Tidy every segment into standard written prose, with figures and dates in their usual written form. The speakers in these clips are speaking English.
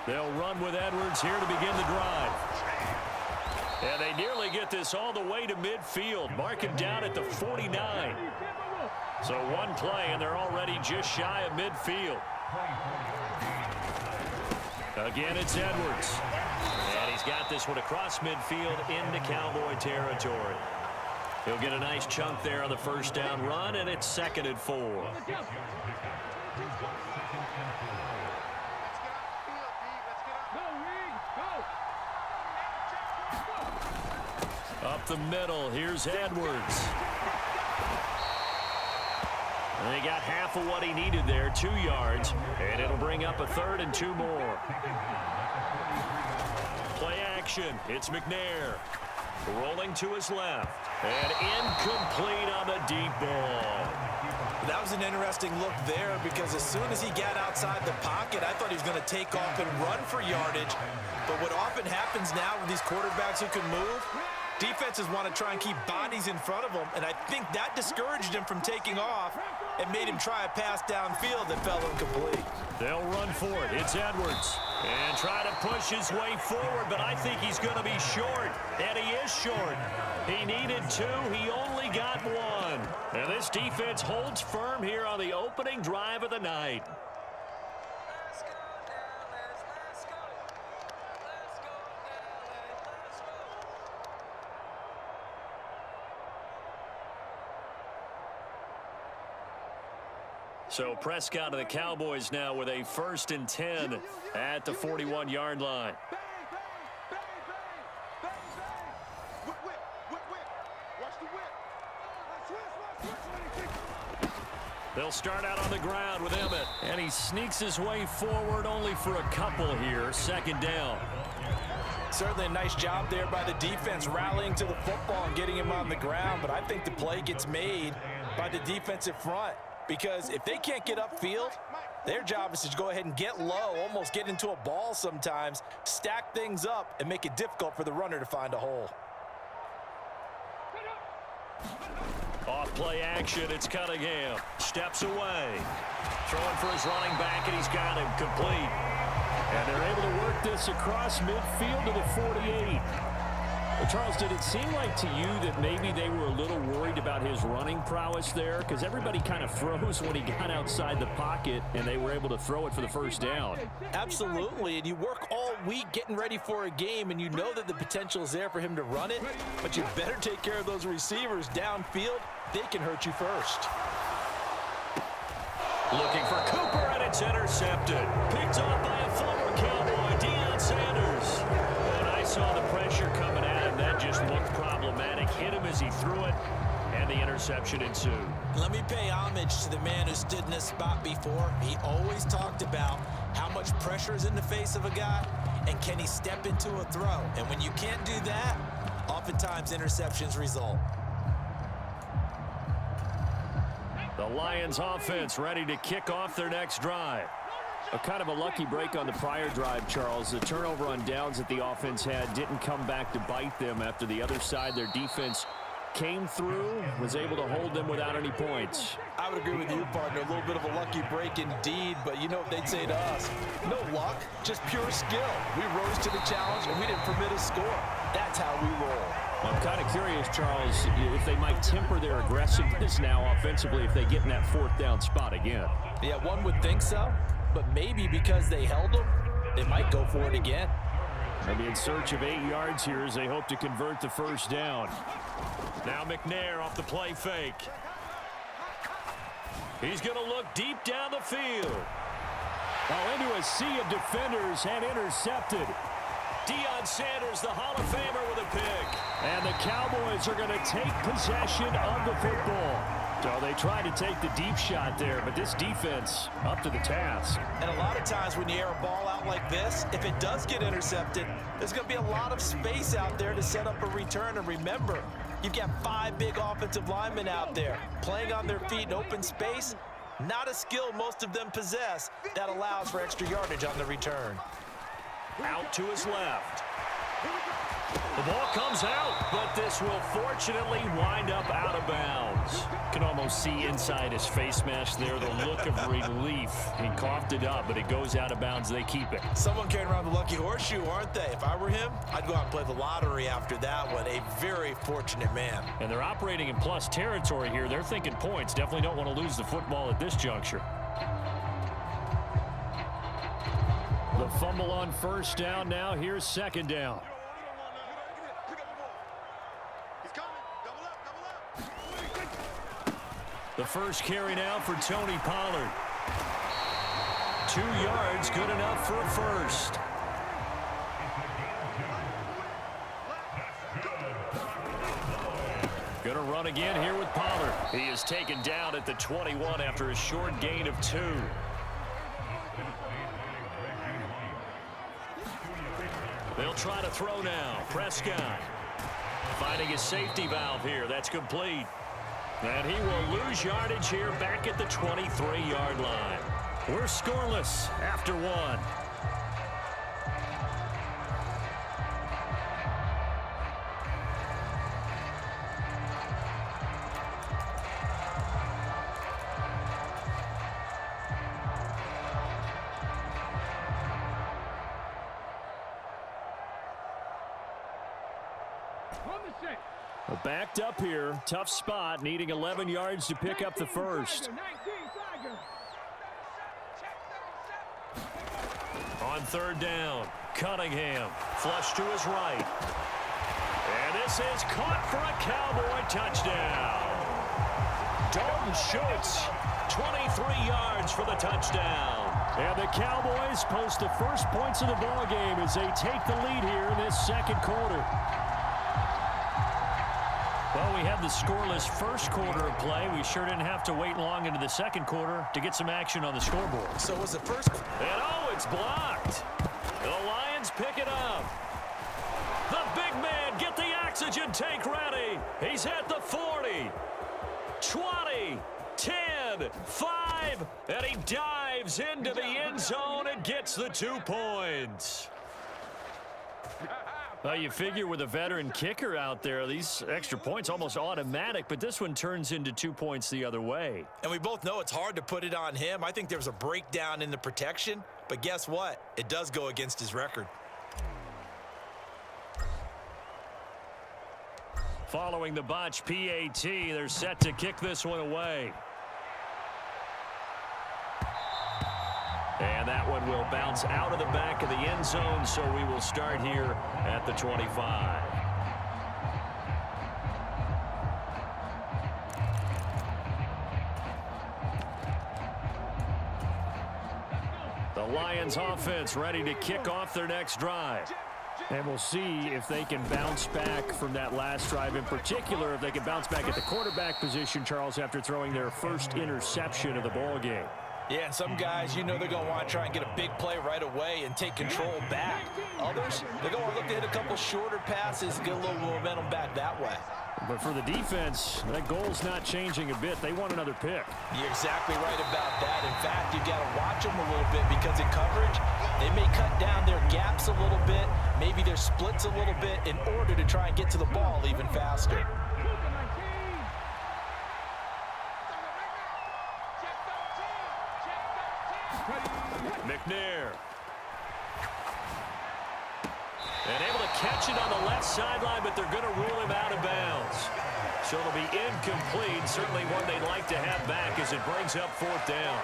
They'll run with Edwards here to begin the drive. And they nearly get this all the way to midfield. Mark him down at the 49. So one play, and they're already just shy of midfield. Again, it's Edwards. And he's got this one across midfield into Cowboy territory. He'll get a nice chunk there on the first down run, and it's 2nd and 4. Up the middle, here's Edwards. And they got half of what he needed there, 2 yards, and it'll bring up a 3rd and 2 more. Play action, it's McNair. Rolling to his left, and incomplete on the deep ball. That was an interesting look there because as soon as he got outside the pocket, I thought he was going to take off and run for yardage. But what often happens now with these quarterbacks who can move, defenses want to try and keep bodies in front of them, and I think that discouraged him from taking off and made him try a pass downfield that fell incomplete. They'll run for it. It's Edwards. And try to push his way forward, but I think he's going to be short. And he is short. He needed 2. He only got 1. And this defense holds firm here on the opening drive of the night. So Prescott of the Cowboys now with a 1st and 10 at the 41-yard line. They'll start out on the ground with Emmett. And he sneaks his way forward only for a couple here. 2nd down. Certainly a nice job there by the defense rallying to the football and getting him on the ground. But I think the play gets made by the defensive front. Because if they can't get upfield, their job is to go ahead and get low, almost get into a ball sometimes, stack things up, and make it difficult for the runner to find a hole. Off play action, it's Cunningham. Steps away. Throwing for his running back, and he's got him complete. And they're able to work this across midfield to the 48. Well, Charles, did it seem like to you that maybe they were a little worried about his running prowess there? Because everybody kind of froze when he got outside the pocket, and they were able to throw it for the first down. Absolutely, and you work all week getting ready for a game, and you know that the potential is there for him to run it, but you better take care of those receivers downfield. They can hurt you first. Looking for Cooper, and it's intercepted. Picked off by a former Cowboy, Deion Sanders. And I saw the pressure coming at him. That just looked problematic. Hit him as he threw it, and the interception ensued. Let me pay homage to the man who stood in this spot before. He always talked about how much pressure is in the face of a guy, and can he step into a throw. And when you can't do that, oftentimes interceptions result. The Lions offense ready to kick off their next drive. A kind of a lucky break on the prior drive, Charles. The turnover on downs that the offense had didn't come back to bite them after the other side. Their defense came through, was able to hold them without any points. I would agree with you, partner. A little bit of a lucky break indeed, but you know what they'd say to us? No luck, just pure skill. We rose to the challenge, and we didn't permit a score. That's how we roll. I'm kind of curious, Charles, if they might temper their aggressiveness now offensively if they get in that 4th down spot again. Yeah, one would think so, but maybe because they held them, they might go for it again. Maybe in search of 8 yards here as they hope to convert the first down. Now McNair off the play fake. He's going to look deep down the field. Now into a sea of defenders and intercepted. Deion Sanders, the Hall of Famer, with a pick. And the Cowboys are going to take possession of the football. So they tried to take the deep shot there, but this defense up to the task. And a lot of times when you air a ball out like this, if it does get intercepted, there's going to be a lot of space out there to set up a return. And remember, you've got 5 big offensive linemen out there playing on their feet in open space. Not a skill most of them possess that allows for extra yardage on the return. Out to his left. The ball comes out, but this will fortunately wind up out of bounds. Can almost see inside his face mask there the look of relief. He coughed it up, but it goes out of bounds. They keep it. Someone carrying around the lucky horseshoe, aren't they? If I were him, I'd go out and play the lottery after that one. A very fortunate man. And they're operating in plus territory here. They're thinking points. Definitely don't want to lose the football at this juncture. The fumble on first down. Now here's second down. The first carry now for Tony Pollard. 2 yards, good enough for a first. Going to run again here with Pollard. He is taken down at the 21 after a short gain of 2. They'll try to throw now. Prescott finding his safety valve here. That's complete. And he will lose yardage here back at the 23-yard line. We're scoreless after 1. Backed up here. Tough spot. Needing 11 yards to pick up the first. On third down, Cunningham. Flush to his right. And this is caught for a Cowboy touchdown. Dalton Schultz, 23 yards for the touchdown. And the Cowboys post the first points of the ball game as they take the lead here in this second quarter. Well, we have the scoreless first quarter of play. We sure didn't have to wait long into the second quarter to get some action on the scoreboard. So was the first... And oh, it's blocked. The Lions pick it up. The big man, get the oxygen tank ready. He's at the 40, 20, 10, 5, and he dives into the end zone and gets the 2 points. Well, you figure with a veteran kicker out there, these extra points almost automatic, but this one turns into 2 points the other way. And we both know it's hard to put it on him. I think there was a breakdown in the protection, but guess what? It does go against his record. Following the botch PAT, they're set to kick this one away. And that one will bounce out of the back of the end zone, so we will start here at the 25. The Lions offense ready to kick off their next drive. And we'll see if they can bounce back from that last drive. In particular, if they can bounce back at the quarterback position, Charles, after throwing their first interception of the ball game. Yeah, and some guys, you know they're going to want to try and get a big play right away and take control back. Others, they're going to look to hit a couple shorter passes and get a little momentum back that way. But for the defense, that goal's not changing a bit. They want another pick. You're exactly right about that. In fact, you've got to watch them a little bit because in coverage, they may cut down their gaps a little bit, maybe their splits a little bit in order to try and get to the ball even faster. McNair. And able to catch it on the left sideline, but they're going to rule him out of bounds. So it'll be incomplete. Certainly one they'd like to have back as it brings up fourth down.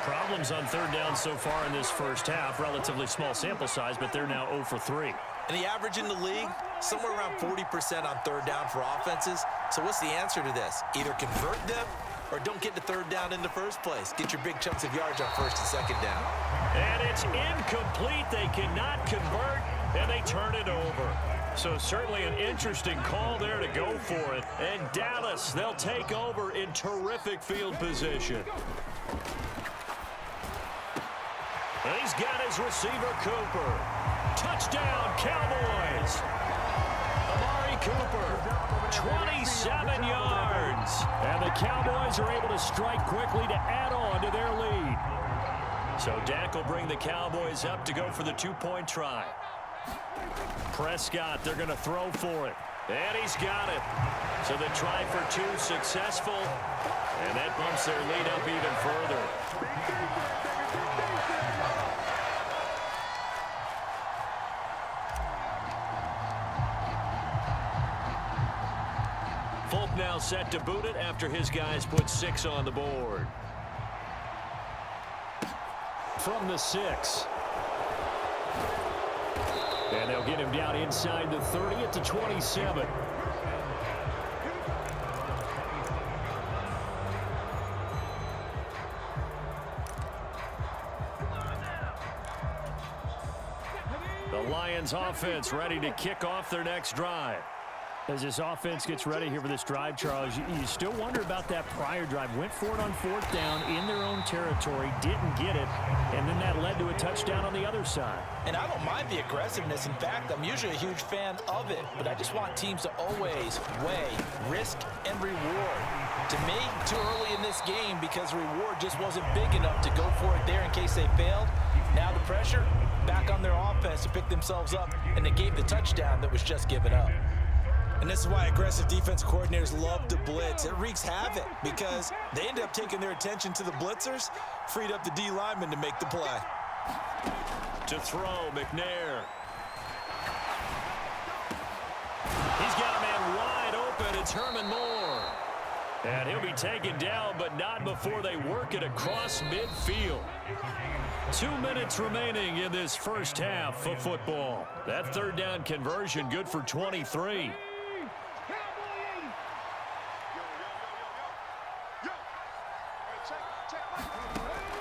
Problems on third down so far in this first half. Relatively small sample size, but they're now 0 for 3. And the average in the league, somewhere around 40% on third down for offenses. So what's the answer to this? Either convert them or don't get the third down in the first place. Get your big chunks of yards on first and second down. And it's incomplete. They cannot convert, and they turn it over. So certainly an interesting call there to go for it. And Dallas, they'll take over in terrific field position. And he's got his receiver, Cooper. Touchdown, Cowboys. Amari Cooper, 27 yards. And the Cowboys are able to strike quickly to add on to their lead. So Dak will bring the Cowboys up to go for the 2-point try. Prescott, they're going to throw for it. And he's got it. So the try for two successful. And that bumps their lead up even further. Folk now set to boot it after his guys put 6 on the board. From the 6. And they'll get him down inside the 30 at the 27. The Lions offense ready to kick off their next drive. As this offense gets ready here for this drive, Charles, you still wonder about that prior drive. Went for it on 4th down in their own territory, didn't get it, and then that led to a touchdown on the other side. And I don't mind the aggressiveness. In fact, I'm usually a huge fan of it, but I just want teams to always weigh risk and reward. To me, too early in this game because the reward just wasn't big enough to go for it there in case they failed. Now the pressure back on their offense to pick themselves up, and they gave the touchdown that was just given up. And this is why aggressive defense coordinators love to blitz. It wreaks havoc because they end up taking their attention to the blitzers, freed up the D lineman to make the play. To throw, McNair. He's got a man wide open. It's Herman Moore. And he'll be taken down, but not before they work it across midfield. 2 minutes remaining in this first half of football. That 3rd down conversion good for 23.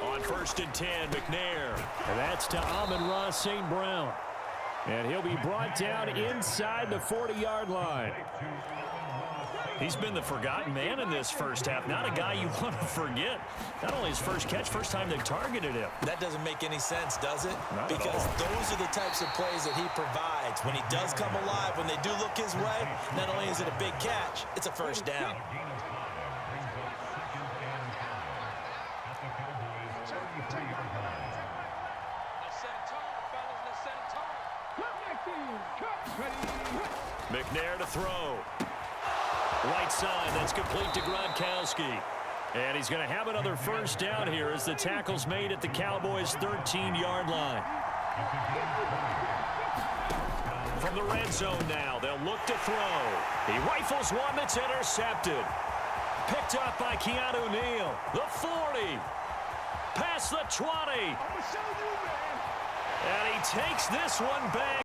On 1st and 10, McNair. And that's to Amon-Ra St. Brown. And he'll be brought down inside the 40-yard line. He's been the forgotten man in this first half. Not a guy you want to forget. Not only his first catch, first time they've targeted him. That doesn't make any sense, does it? Not because those are the types of plays that he provides. When he does come alive, when they do look his way, not only is it a big catch, it's a first down. McNair to throw. Right side, that's complete to Gronkowski. And he's going to have another first down here as the tackle's made at the Cowboys' 13-yard line. From the red zone now, they'll look to throw. He rifles one that's intercepted. Picked up by Keanu Neal. The 40. Past the 20. And he takes this one back.